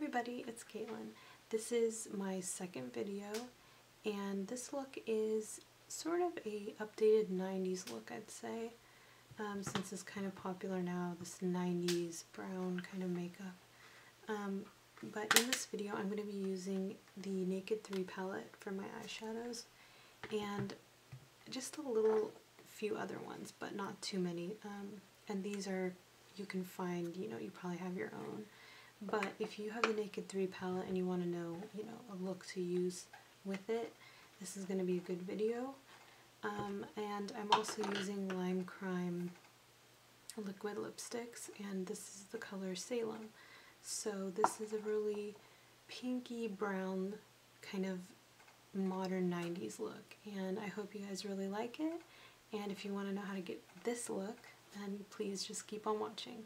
everybody, it's Caitlin. This is my second video, and this look is sort of a updated 90s look, I'd say, since it's kind of popular now, this 90s brown kind of makeup. But in this video I'm going to be using the Naked3 palette for my eyeshadows, and just a little few other ones, but not too many. And these are, you can find, you probably have your own. But if you have the Naked3 palette and you want to know, a look to use with it, this is going to be a good video. And I'm also using Lime Crime liquid lipsticks, and this is the color Salem. So this is a really pinky brown kind of modern 90s look, and I hope you guys really like it. And if you want to know how to get this look, then please just keep on watching.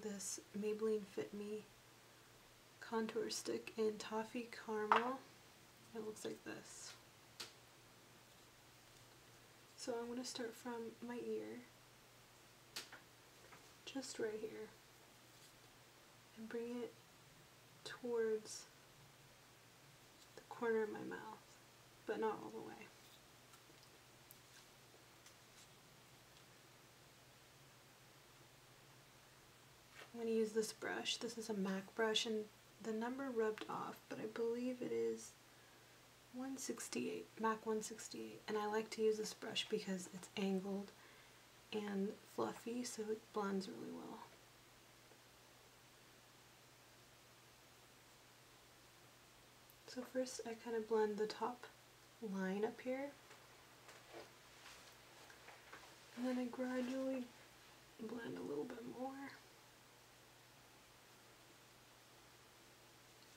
This Maybelline Fit Me contour stick in Toffee Caramel. It looks like this. So I'm going to start from my ear, just right here, and bring it towards the corner of my mouth, but not all the way. I'm going to use this brush. This is a MAC brush, and the number rubbed off, but I believe it is 168, MAC 168. And I like to use this brush because it's angled and fluffy, so it blends really well. So first I kind of blend the top line up here, and then I gradually blend a little bit more.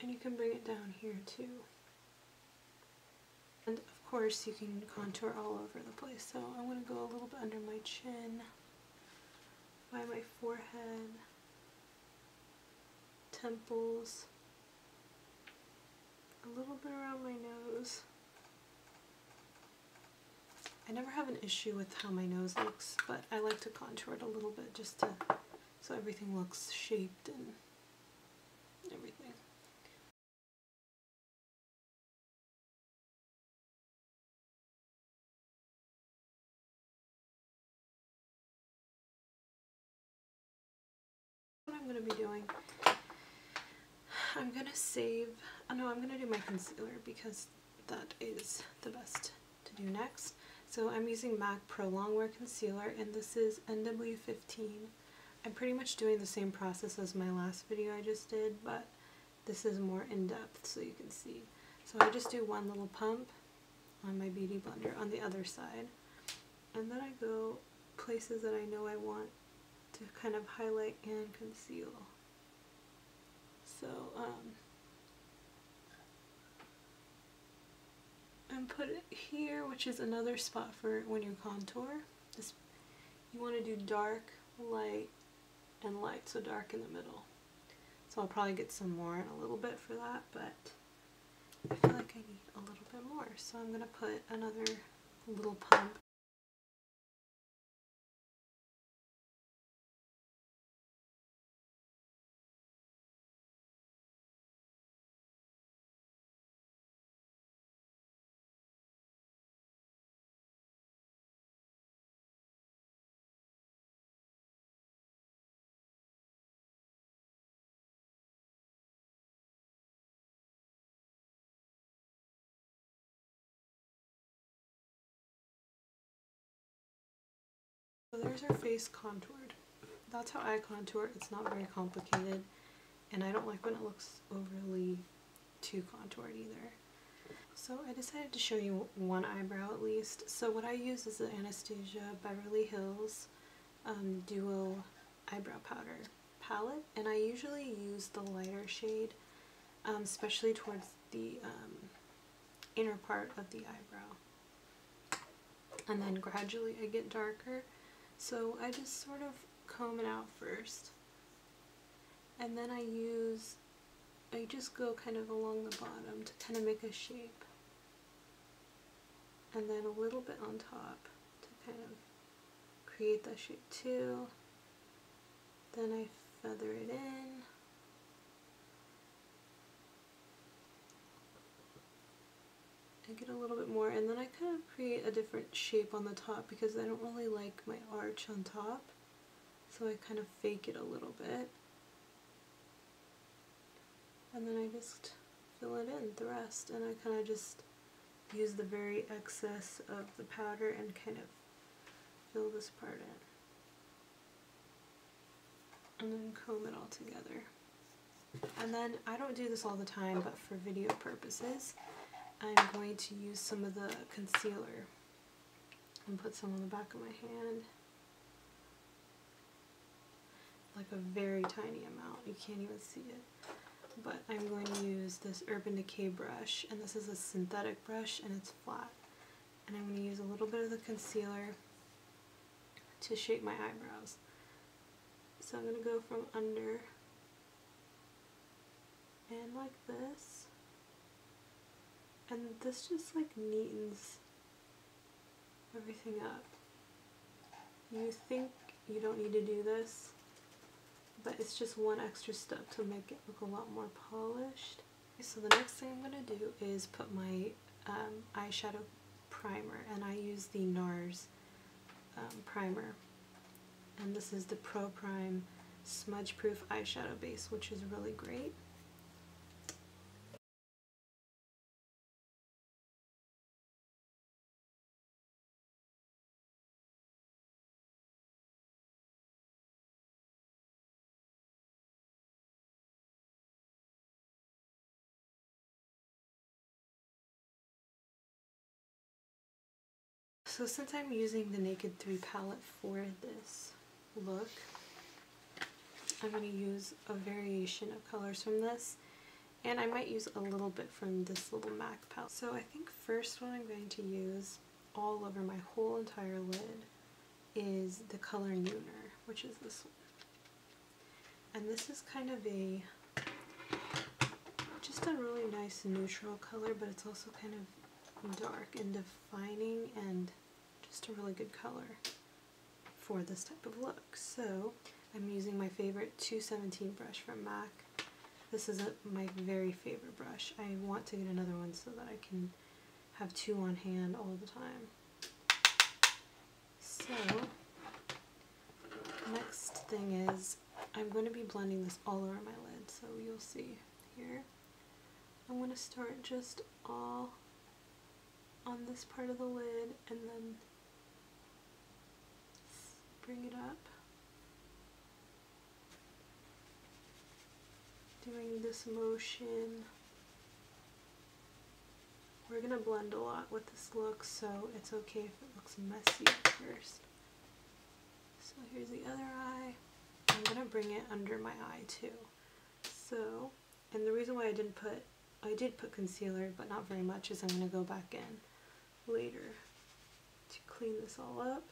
And you can bring it down here too. And of course you can contour all over the place. So I'm going to go a little bit under my chin, by my forehead, temples, a little bit around my nose. I never have an issue with how my nose looks, but I like to contour it a little bit just to, so everything looks shaped and everything. What I'm going to be doing, I'm going to save, I'm going to do my concealer because that is the best to do next. So I'm using MAC Pro Longwear Concealer, and this is NW15. I'm pretty much doing the same process as my last video I just did, but this is more in-depth so you can see. So I just do one little pump on my beauty blender on the other side, and then I go places that I know I want to kind of highlight and conceal. So, and put it here, which is another spot for when you contour. You want to do dark, light, and light, so dark in the middle. So I'll probably get some more in a little bit for that, but I feel like I need a little bit more, so I'm going to put another little pump. So there's our face contoured. That's how I contour. It's not very complicated, and I don't like when it looks overly too contoured either. So I decided to show you one eyebrow at least. So what I use is the Anastasia Beverly Hills Duo Eyebrow Powder palette, and I usually use the lighter shade, especially towards the inner part of the eyebrow. And then gradually I get darker. So I just sort of comb it out first, and then I just go kind of along the bottom to kind of make a shape, and then a little bit on top to kind of create that shape too. Then I feather it in. I get a little bit more, and then I kind of create a different shape on the top because I don't really like my arch on top, so I kind of fake it a little bit, and then I just fill it in the rest, and I kind of just use the very excess of the powder and kind of fill this part in, and then comb it all together. And then I don't do this all the time, but for video purposes I'm going to use some of the concealer and put some on the back of my hand, like a very tiny amount. You can't even see it. But I'm going to use this Urban Decay brush, and this is a synthetic brush and it's flat. And I'm going to use a little bit of the concealer to shape my eyebrows. So I'm going to go from under and like this. And this just like neatens everything up. You think you don't need to do this, but it's just one extra step to make it look a lot more polished. So the next thing I'm going to do is put my eyeshadow primer, and I use the NARS primer. And this is the Pro Prime Smudge Proof Eyeshadow Base, which is really great. So since I'm using the Naked3 palette for this look, I'm going to use a variation of colors from this, and I might use a little bit from this little MAC palette. So I think first what I'm going to use all over my whole entire lid is the color Nooner, which is this one. And this is kind of just a really nice neutral color, but it's also kind of dark and defining and just a really good color for this type of look. So I'm using my favorite 217 brush from MAC. This is my very favorite brush. I want to get another one so that I can have two on hand all the time. So next thing is I'm going to be blending this all over my lid, so you'll see here. I'm going to start just all on this part of the lid and then bring it up, doing this motion. We're going to blend a lot with this look, so it's okay if it looks messy at first. So here's the other eye. I'm going to bring it under my eye too. So, and the reason why I did put concealer, but not very much, is I'm going to go back in later to clean this all up.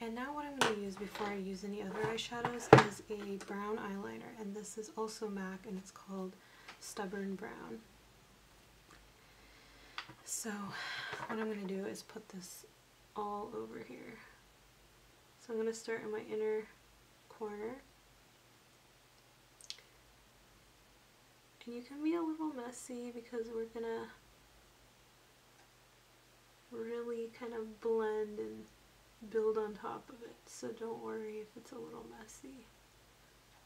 And now what I'm going to use before I use any other eyeshadows is a brown eyeliner, and this is also MAC and it's called Stubborn Brown. So what I'm going to do is put this all over here. So I'm going to start in my inner corner. And you can be a little messy because we're going to really kind of blend and build on top of it. So don't worry if it's a little messy.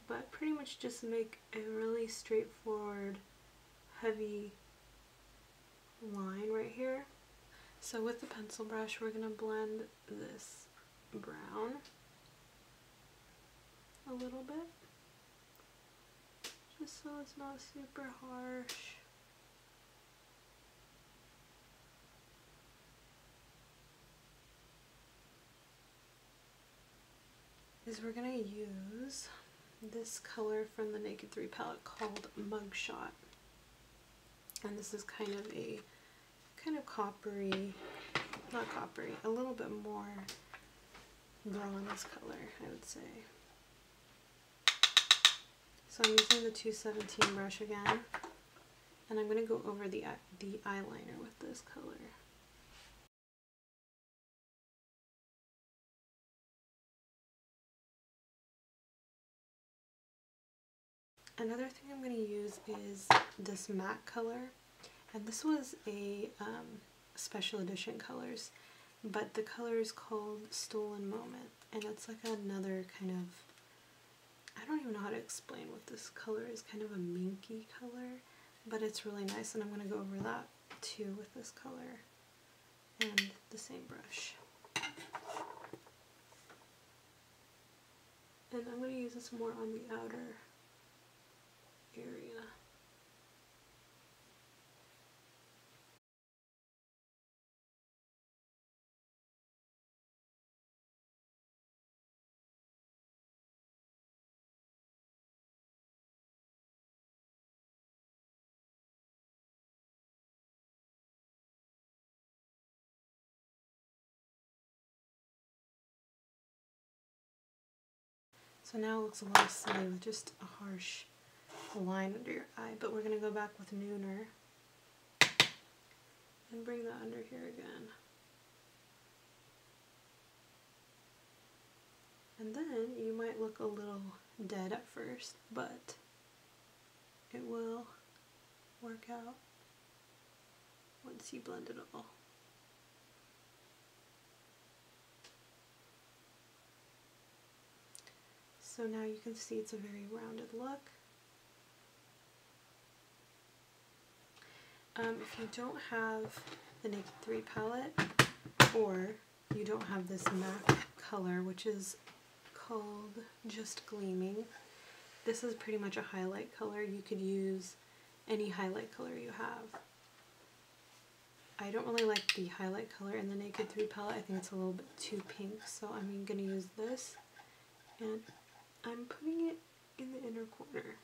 But pretty much just make a really straightforward, heavy line right here. So with the pencil brush, we're going to blend this brown a little bit, just so it's not super harsh. Is we're going to use this color from the Naked3 palette called Mugshot. And this is kind of coppery, not coppery, a little bit more bronze color, I would say. So I'm using the 217 brush again, and I'm going to go over the eyeliner with this color. Another thing I'm going to use is this matte color, and this was a special edition colors, but the color is called Stolen Moment, and it's like another kind of, I don't even know how to explain what this color is, kind of a minky color, but it's really nice, and I'm going to go over that too with this color and the same brush. And I'm going to use this more on the outer area. So now it looks a little silly with just a harsh line under your eye, but we're going to go back with Nooner and bring that under here again. And then you might look a little dead at first, but it will work out once you blend it all. So now you can see it's a very rounded look. If you don't have the Naked3 palette, or you don't have this matte color, which is called Just Gleaming, this is pretty much a highlight color. You could use any highlight color you have. I don't really like the highlight color in the Naked3 palette. I think it's a little bit too pink, so I'm going to use this, and I'm putting it in the inner corner.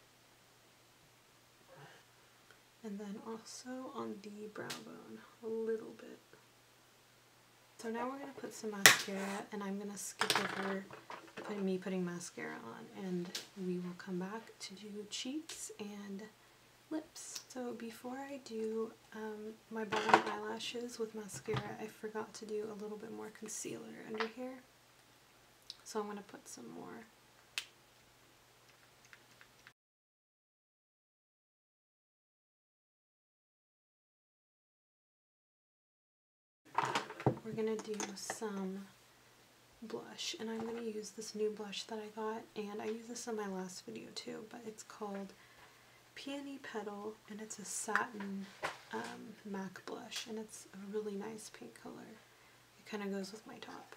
And then also on the brow bone, a little bit. So now we're going to put some mascara, and I'm going to skip over putting mascara on, and we will come back to do cheeks and lips. So before I do my bottom eyelashes with mascara, I forgot to do a little bit more concealer under here. So I'm going to put some more. We're going to do some blush, and I'm going to use this new blush that I got, and I used this in my last video too, but it's called Peony Petal, and it's a satin MAC blush, and it's a really nice pink color. It kind of goes with my top.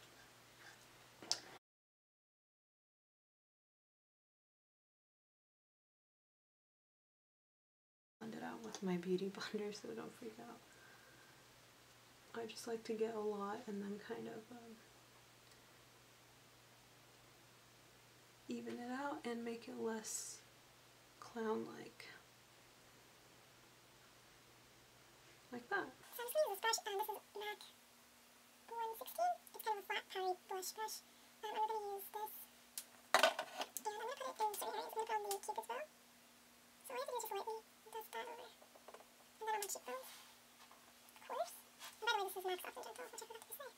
Blend it out with my beauty blender so don't freak out. I just like to get a lot and then kind of even it out and make it less clown-like. Like that. So I'm just going to use this brush, this is MAC 116. It's kind of a flat, powdery blush brush. I'm going to use this, and I'm going to put it in certain areas. I'm going to put on the cupid's bow. So what I have to do is just lightly dust that over. And then on my cheekbones, of course. by the way, this is MAC Soft and Gentle, which I forgot to say.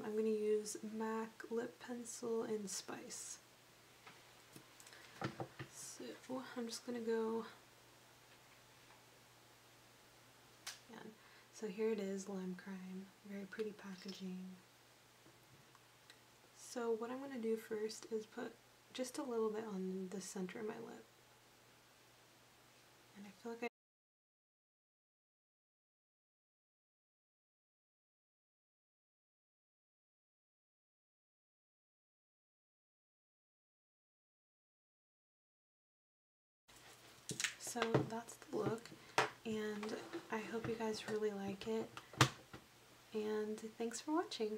I'm going to use MAC Lip Pencil in Spice. So I'm just going to go, and so here it is, Lime Crime, very pretty packaging. So what I'm going to do first is put just a little bit on the center of my lip. And I feel like I So that's the look, and I hope you guys really like it, and thanks for watching.